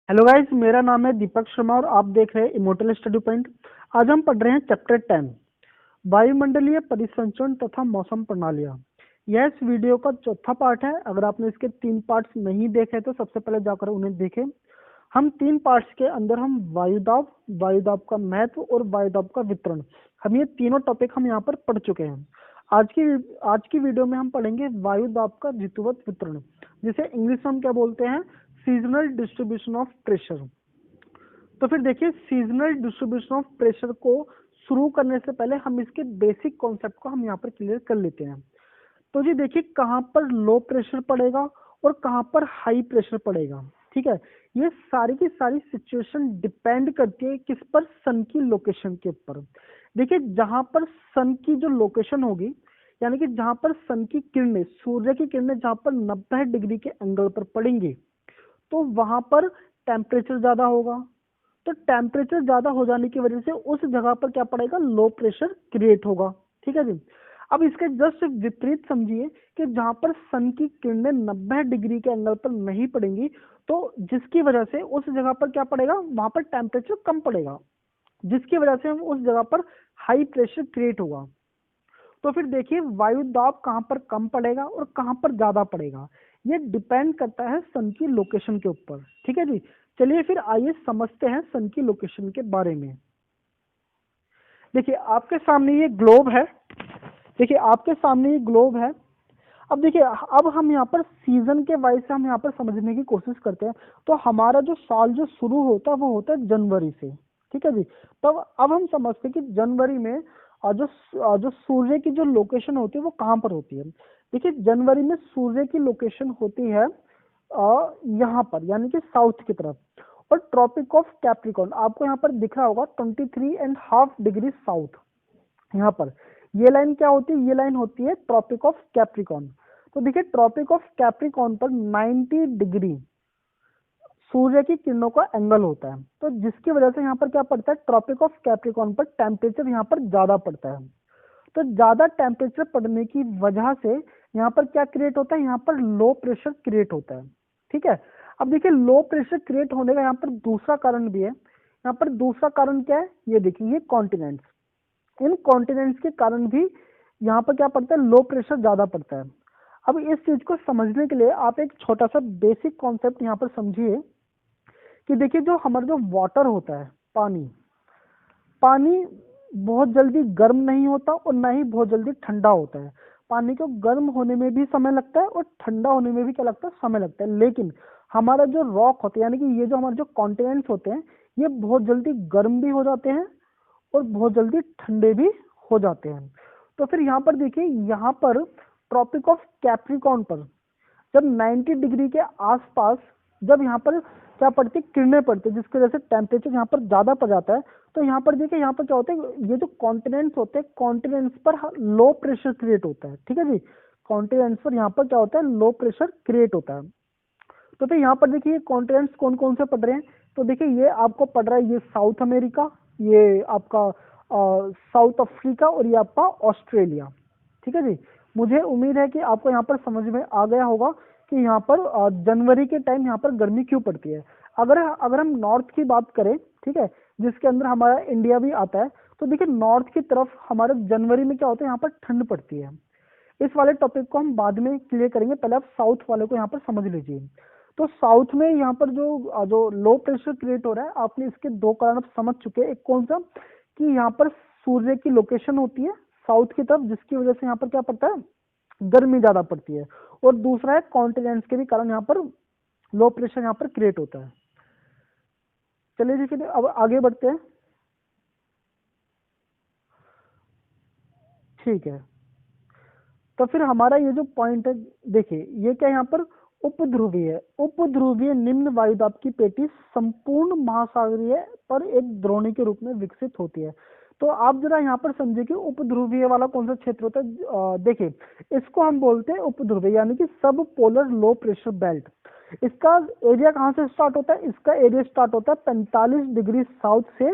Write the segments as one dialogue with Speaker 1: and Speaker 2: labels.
Speaker 1: Hello guys, मेरा नाम है दीपक शर्मा और आप देख रहे हैं इमोर्टल स्टडी पॉइंट। आज हम पढ़ रहे हैं चैप्टर 10, वायुमंडलीय परिसंचरण तथा मौसम प्रणालियाँ। यह इस वीडियो का चौथा पार्ट है। अगर आपने इसके 3 पार्ट्स नहीं देखे तो सबसे पहले जाकर उन्हें देखें। हम 3 पार्ट्स के अंदर हम वायुदाब, वायुदाब का महत्व और वायुदाब का वितरण, हम ये तीनों टॉपिक हम यहाँ पर पढ़ चुके हैं। आज की वीडियो में हम पढ़ेंगे वायुदाब का ऋतुवत वितरण, जिसे इंग्लिश में हम क्या बोलते हैं, सीजनल डिस्ट्रीब्यूशन ऑफ प्रेशर। तो फिर देखिए, सीजनल डिस्ट्रीब्यूशन ऑफ प्रेशर को शुरू करने से पहले हम इसके बेसिक कॉन्सेप्ट को हम यहाँ पर क्लियर कर लेते हैं। तो जी देखिए, कहाँ पर लो प्रेशर पड़ेगा और कहाँ पर हाई प्रेशर पड़ेगा। ठीक है, ये सारी की सारी सिचुएशन डिपेंड करती है किस पर, सन की लोकेशन के ऊपर। देखिए, जहां पर सन की जो लोकेशन होगी, यानी कि जहां पर सन की किरणें, सूर्य की किरणें जहां पर 90 डिग्री के एंगल पर पड़ेंगी, तो वहां पर टेम्परेचर ज्यादा होगा। तो टेम्परेचर ज्यादा हो जाने की वजह से उस जगह पर क्या पड़ेगा, लो प्रेशर क्रिएट होगा। ठीक है जी। अब इसके जस्ट विपरीत समझिए कि जहां पर सन की किरणें 90 डिग्री के एंगल पर नहीं पड़ेंगी, तो जिसकी वजह से उस जगह पर क्या पड़ेगा, वहां पर टेम्परेचर कम पड़ेगा, जिसकी वजह से उस जगह पर हाई प्रेशर क्रिएट होगा। तो फिर देखिए, वायु दाब कहाँ पर कम पड़ेगा और कहाँ पर ज्यादा पड़ेगा, ये डिपेंड करता है सन की लोकेशन के ऊपर। ठीक है जी। चलिए फिर आइए समझते हैं सन की लोकेशन के बारे में। देखिए आपके सामने ये ग्लोब है। देखिए आपके सामने ये ग्लोब है। अब देखिए, अब हम यहाँ पर सीजन के वाइज से हम यहाँ पर समझने की कोशिश करते हैं। तो हमारा जो साल जो शुरू होता है वो होता है जनवरी से। ठीक है जी। तब अब हम समझते हैं कि जनवरी में जो सूर्य की जो लोकेशन होती है वो कहाँ पर होती है। देखिए, जनवरी में सूर्य की लोकेशन होती है यहाँ पर, यानी कि साउथ की तरफ। और ट्रॉपिक ऑफ कैप्रिकॉर्न आपको यहाँ पर दिख रहा होगा, 23.5 डिग्री साउथ। यहाँ पर ये लाइन क्या होती है, ये लाइन होती है ट्रॉपिक ऑफ कैप्रिकॉर्न। तो देखिए, ट्रॉपिक ऑफ कैप्रिकॉर्न पर 90 डिग्री सूर्य की किरणों का एंगल होता है। तो जिसकी वजह से यहाँ पर क्या पड़ता है, ट्रॉपिक ऑफ कैप्रिकॉर्न पर टेम्परेचर यहाँ पर ज्यादा पड़ता है। तो ज्यादा टेम्परेचर पड़ने की वजह से यहाँ पर क्या क्रिएट होता है, यहाँ पर लो प्रेशर क्रिएट होता है। ठीक है। अब देखिए, लो प्रेशर क्रिएट होने का यहाँ पर दूसरा कारण भी है। यहाँ पर दूसरा कारण क्या है, ये देखिए, ये कॉन्टिनेंट्स। इन कॉन्टिनेंट्स के कारण भी यहाँ पर क्या पड़ता है, लो प्रेशर ज्यादा पड़ता है। अब इस चीज को समझने के लिए आप एक छोटा सा बेसिक कॉन्सेप्ट यहाँ पर समझिए कि देखिए, जो हमारा जो वाटर होता है, पानी, पानी बहुत जल्दी गर्म नहीं होता और ना ही बहुत जल्दी ठंडा होता है। पानी को गर्म होने में भी समय लगता है और ठंडा होने में भी क्या लगता है, समय लगता है। लेकिन हमारा जो रॉक होता है, यानी कि ये जो हमारे जो कॉन्टिनेंट्स होते हैं, ये बहुत जल्दी गर्म भी हो जाते हैं और बहुत जल्दी ठंडे भी हो जाते हैं। तो फिर यहाँ पर देखिए, यहाँ पर ट्रॉपिक ऑफ कैप्रिकॉर्न पर जब 90 डिग्री के आसपास जब यहाँ पर क्या पड़ती है, किरणें पड़ती है, जिसकी वजह से टेम्परेचर यहाँ पर ज्यादा पड़ जाता है। तो यहाँ पर देखिए, यहाँ पर क्या होता है, ये जो कॉन्टिनेंट्स होते हैं, कॉन्टिनेंट्स पर लो प्रेशर क्रिएट होता है। ठीक है जी। कॉन्टिनेंट्स पर यहाँ पर क्या होता है, लो प्रेशर क्रिएट होता है। तो फिर यहाँ पर देखिए, कॉन्टिनेंट्स कौन कौन से पड़ रहे हैं। तो देखिए, ये आपको पड़ रहा है, ये साउथ अमेरिका, ये आपका साउथ अफ्रीका और ये आपका ऑस्ट्रेलिया। ठीक है जी। मुझे उम्मीद है कि आपको यहाँ पर समझ में आ गया होगा कि यहाँ पर जनवरी के टाइम यहाँ पर गर्मी क्यों पड़ती है। अगर अगर हम नॉर्थ की बात करें, ठीक है, जिसके अंदर हमारा इंडिया भी आता है, तो देखिए नॉर्थ की तरफ हमारे जनवरी में क्या होता है, यहाँ पर ठंड पड़ती है। इस वाले टॉपिक को हम बाद में क्लियर करेंगे, पहले आप साउथ वाले को यहाँ पर समझ लीजिए। तो साउथ में यहाँ पर जो जो लो प्रेशर क्रिएट हो रहा है, आपने इसके 2 कारण आप समझ चुके हैं। एक कौन सा, कि यहाँ पर सूर्य की लोकेशन होती है साउथ की तरफ, जिसकी वजह से यहाँ पर क्या पड़ता है, गर्मी ज्यादा पड़ती है। और दूसरा है कॉन्टिनेंट्स के भी कारण यहाँ पर लो प्रेशर यहाँ पर क्रिएट होता है। चलिए जी, फिर अब आगे बढ़ते हैं। ठीक है। तो फिर हमारा ये जो पॉइंट है, देखिए ये क्या यहाँ पर उपध्रुवीय है। उपध्रुवीय निम्न वायुदाब की पेटी संपूर्ण महासागरीय पर एक द्रोणी के रूप में विकसित होती है। तो आप जरा यहाँ पर समझिए कि उपध्रुवीय वाला कौन सा क्षेत्र होता है। देखिए, इसको हम बोलते हैं उपध्रुवीय, यानी कि सब पोलर लो प्रेशर बेल्ट। इसका एरिया कहाँ से स्टार्ट होता है, इसका एरिया स्टार्ट होता है 45 डिग्री साउथ से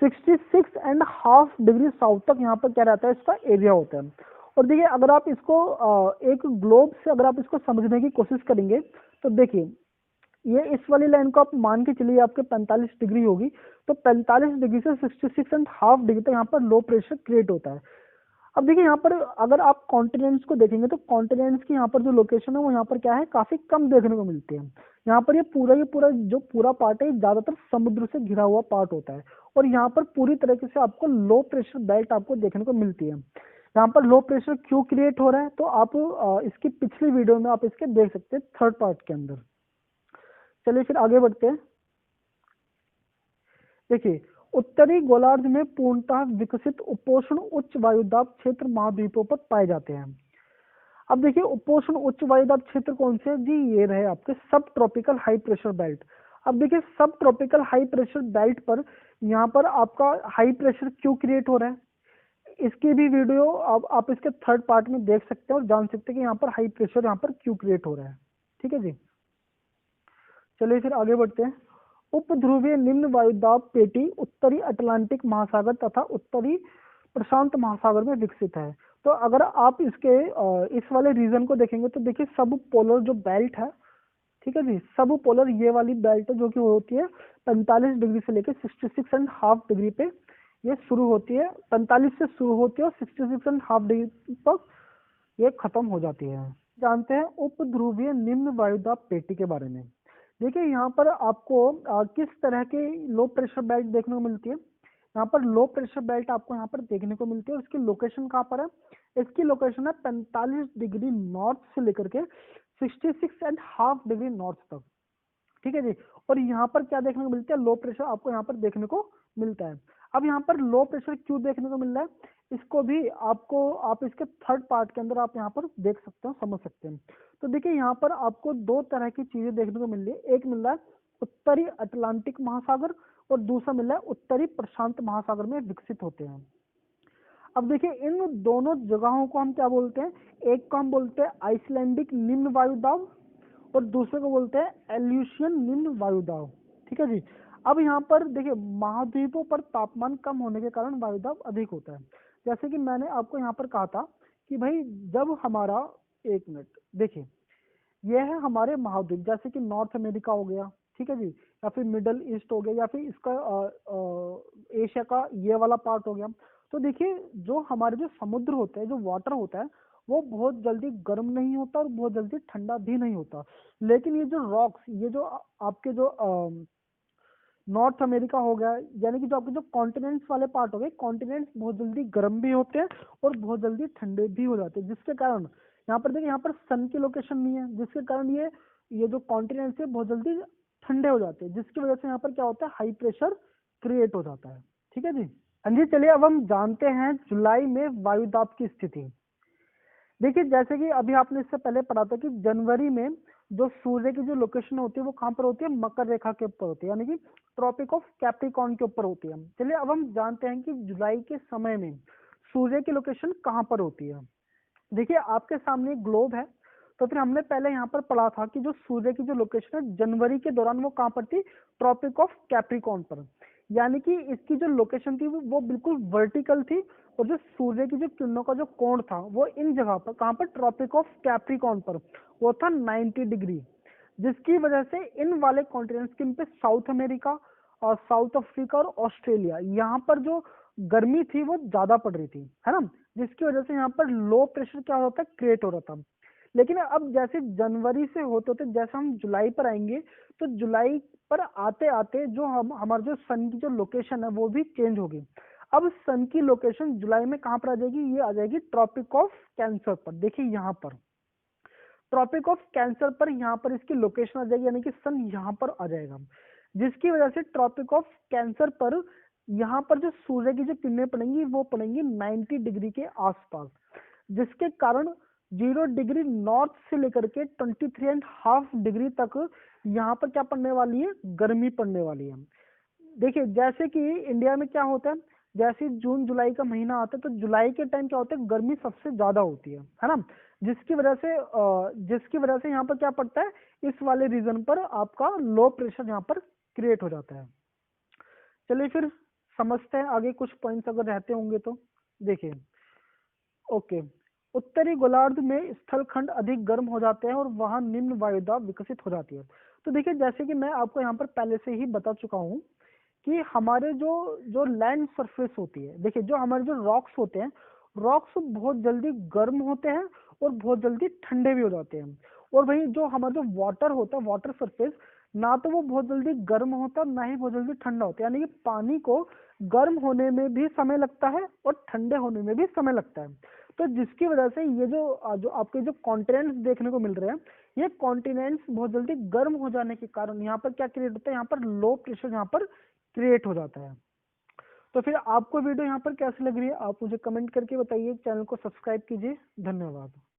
Speaker 1: 66.5 डिग्री साउथ तक। यहाँ पर क्या रहता है, इसका एरिया होता है। और देखिए, अगर आप इसको एक ग्लोब से अगर आप इसको समझने की कोशिश करेंगे, तो देखिए ये इस वाली लाइन को आप मान के चलिए आपके 45 डिग्री होगी, तो 45 डिग्री से 66.5 डिग्री तक यहाँ पर लो प्रेशर क्रिएट होता है। अब देखिए यहाँ पर अगर आप कॉन्टिनेंट्स को देखेंगे तो कॉन्टिनेंट्स की यहाँ पर जो लोकेशन है वो यहाँ पर क्या है, काफी कम देखने को मिलती है। यहाँ पर ये पूरा जो पूरा पार्ट है ज्यादातर समुद्र से घिरा हुआ पार्ट होता है, और यहाँ पर पूरी तरीके से आपको लो प्रेशर बेल्ट आपको देखने को मिलती है। यहाँ पर लो प्रेशर क्यों क्रिएट हो रहा है, तो आप इसकी पिछली वीडियो में आप इसके देख सकते हैं थर्ड पार्ट के अंदर। चलिए फिर आगे बढ़ते हैं। देखिए, उत्तरी गोलार्ध में पूर्णतः विकसित उपोष्ण उच्च वायुदाब क्षेत्र महाद्वीपों पर पाए जाते हैं। अब देखिए उपोष्ण उच्च वायुदाब क्षेत्र कौन से हैं जी, ये रहे आपके सब ट्रॉपिकल हाई प्रेशर बेल्ट। अब देखिए सब ट्रॉपिकल हाई प्रेशर बेल्ट पर यहाँ पर आपका हाई प्रेशर क्यों क्रिएट हो रहा है, इसकी भी वीडियो आप इसके थर्ड पार्ट में देख सकते हैं और जान सकते हैं कि यहाँ पर हाई प्रेशर यहाँ पर क्यों क्रिएट हो रहा है। ठीक है जी, चलिए फिर आगे बढ़ते हैं। उपध्रुवीय निम्न वायुदाब पेटी उत्तरी अटलांटिक महासागर तथा उत्तरी प्रशांत महासागर में विकसित है। तो अगर आप इसके इस वाले रीजन को देखेंगे तो देखिए सब पोलर जो बेल्ट है, ठीक है जी, सब पोलर ये वाली बेल्ट है जो कि होती है 45 डिग्री से लेकर 66.5 डिग्री पे ये शुरू होती है, 45 से शुरू होती है और 66.5 डिग्री तक ये खत्म हो जाती है। जानते हैं उपध्रुवीय निम्न वायुदाब पेटी के बारे में। देखिए यहाँ पर आपको किस तरह के लो प्रेशर बेल्ट देखने को मिलती है। यहाँ पर लो प्रेशर बेल्ट आपको यहाँ पर देखने को मिलती है और इसकी लोकेशन कहाँ पर है, इसकी लोकेशन है 45 डिग्री नॉर्थ से लेकर के 66.5 डिग्री नॉर्थ तक। ठीक है जी, और यहाँ पर क्या देखने को मिलता है, लो प्रेशर आपको यहाँ पर देखने को मिलता है। अब यहाँ पर लो प्रेशर क्यों देखने को मिल रहा है, इसको भी आपको आप इसके थर्ड पार्ट के अंदर आप यहाँ पर देख सकते हो, समझ सकते हैं। तो देखिए यहाँ पर आपको दो तरह की चीजें देखने को मिल रही है, एक मिल रहा है उत्तरी अटलांटिक महासागर और दूसरा मिल रहा है उत्तरी प्रशांत महासागर में विकसित होते हैं। अब देखिए इन दोनों जगहों को हम क्या बोलते हैं, एक को हम बोलते हैं आइसलैंडिक निम्न वायुदाब और दूसरे को बोलते हैं एल्यूशियन निम्न वायुदाब। ठीक है जी, अब यहाँ पर देखिए महाद्वीपों पर तापमान कम होने के कारण वायुदाब अधिक होता है। जैसे कि मैंने आपको यहाँ पर कहा था कि भाई जब हमारा, एक मिनट देखिए, यह है हमारे महाद्वीप, जैसे कि नॉर्थ अमेरिका हो गया, ठीक है जी, या फिर मिडल ईस्ट हो गया, या फिर इसका एशिया का ये वाला पार्ट हो गया। तो देखिए जो हमारे जो समुद्र होते हैं, जो वाटर होता है, वो बहुत जल्दी गर्म नहीं होता और बहुत जल्दी ठंडा भी नहीं होता। लेकिन ये जो रॉक्स, ये जो आपके जो नॉर्थ अमेरिका हो गया, यानी कि जो आपके जो कॉन्टिनेंट्स वाले पार्ट हो गए, कॉन्टिनेंट्स बहुत जल्दी गर्म भी होते हैं और बहुत जल्दी ठंडे भी हो जाते हैं, जिसके कारण यहाँ पर देखिए यहाँ पर सन की लोकेशन नहीं है, जिसके कारण ये जो कॉन्टिनेंट्स है बहुत जल्दी ठंडे हो जाते हैं, जिसकी वजह से यहाँ पर क्या होता है, हाई प्रेशर क्रिएट हो जाता है। ठीक है जी, हाँ जी, चलिए अब हम जानते हैं जुलाई में वायुदाब की स्थिति। देखिए जैसे कि अभी आपने इससे पहले पढ़ा था कि जनवरी में जो सूर्य की जो लोकेशन होती है वो कहाँ पर होती है, मकर रेखा के ऊपर होती है, यानी कि ट्रॉपिक ऑफ कैप्रिकॉर्न के ऊपर होती है। चलिए अब हम जानते हैं कि जुलाई के समय में सूर्य की लोकेशन कहाँ पर होती है। देखिए आपके सामने एक ग्लोब है, तो फिर हमने पहले यहाँ पर पढ़ा था कि जो सूर्य की जो लोकेशन है जनवरी के दौरान वो कहाँ पर थी, ट्रॉपिक ऑफ कैप्रिकॉर्न पर, यानी कि इसकी जो लोकेशन थी वो बिल्कुल वर्टिकल थी, और जो सूर्य की जो किरणों का जो कोण था वो इन जगह पर, कहाँ पर, ट्रॉपिक ऑफ कैप्रिकॉर्न पर, वो था 90 डिग्री, जिसकी वजह से इन वाले कॉन्टिनेंट्स के पे साउथ अमेरिका और साउथ अफ्रीका और ऑस्ट्रेलिया, यहाँ पर जो गर्मी थी वो ज्यादा पड़ रही थी, है ना, जिसकी वजह से यहाँ पर लो प्रेशर क्या होता है, क्रिएट हो रहा था। लेकिन अब जैसे जनवरी से होते होते जैसे हम जुलाई पर आएंगे, तो जुलाई पर आते आते जो हमारा जो सन की जो लोकेशन है वो भी चेंज होगी। अब सन की लोकेशन जुलाई में कहाँ पर आ जाएगी, ये आ जाएगी ट्रॉपिक ऑफ कैंसर पर। देखिए यहाँ पर ट्रॉपिक ऑफ कैंसर पर यहाँ पर इसकी लोकेशन आ जाएगी, यानी कि सन यहाँ पर आ जाएगा, जिसकी वजह से ट्रॉपिक ऑफ कैंसर पर यहाँ पर जो सूर्य की जो किरणें पड़ेंगी वो पड़ेंगी 90 डिग्री के आसपास, जिसके कारण 0 डिग्री नॉर्थ से लेकर के 23.5 डिग्री तक यहाँ पर क्या पड़ने वाली है, गर्मी पड़ने वाली है। देखिए जैसे कि इंडिया में क्या होता है, जैसे जून जुलाई का महीना आता है तो जुलाई के टाइम क्या होता है, गर्मी सबसे ज्यादा होती है ना, जिसकी वजह से यहाँ पर क्या पड़ता है, इस वाले रीजन पर आपका लो प्रेशर यहाँ पर क्रिएट हो जाता है। चलिए फिर समझते हैं आगे कुछ पॉइंट्स अगर रहते होंगे तो। देखिए ओके, उत्तरी गोलार्ध में स्थलखंड अधिक गर्म हो जाते हैं और वहां निम्न वायुदाब विकसित हो जाती है। तो देखिए जैसे कि मैं आपको यहाँ पर पहले से ही बता चुका हूँ कि हमारे जो जो लैंड सरफेस होती है, देखिए जो हमारे जो रॉक्स होते हैं, रॉक्स बहुत जल्दी गर्म होते हैं और बहुत जल्दी ठंडे भी हो जाते हैं। और वही जो हमारा जो वाटर होता है, वाटर सरफेस, ना तो वो बहुत जल्दी गर्म होता है, ना ही बहुत जल्दी ठंडा होता है। यानी कि पानी को गर्म होने में भी समय लगता है और ठंडे होने में भी समय लगता है। तो जिसकी वजह से ये जो आपके जो कॉन्टिनेंट्स देखने को मिल रहे हैं, ये कॉन्टिनेंट्स बहुत जल्दी गर्म हो जाने के कारण यहाँ पर क्या क्रिएट होता है, यहाँ पर लो प्रेशर यहाँ पर क्रिएट हो जाता है। तो फिर आपको वीडियो यहाँ पर कैसी लग रही है, आप मुझे कमेंट करके बताइए, चैनल को सब्सक्राइब कीजिए। धन्यवाद।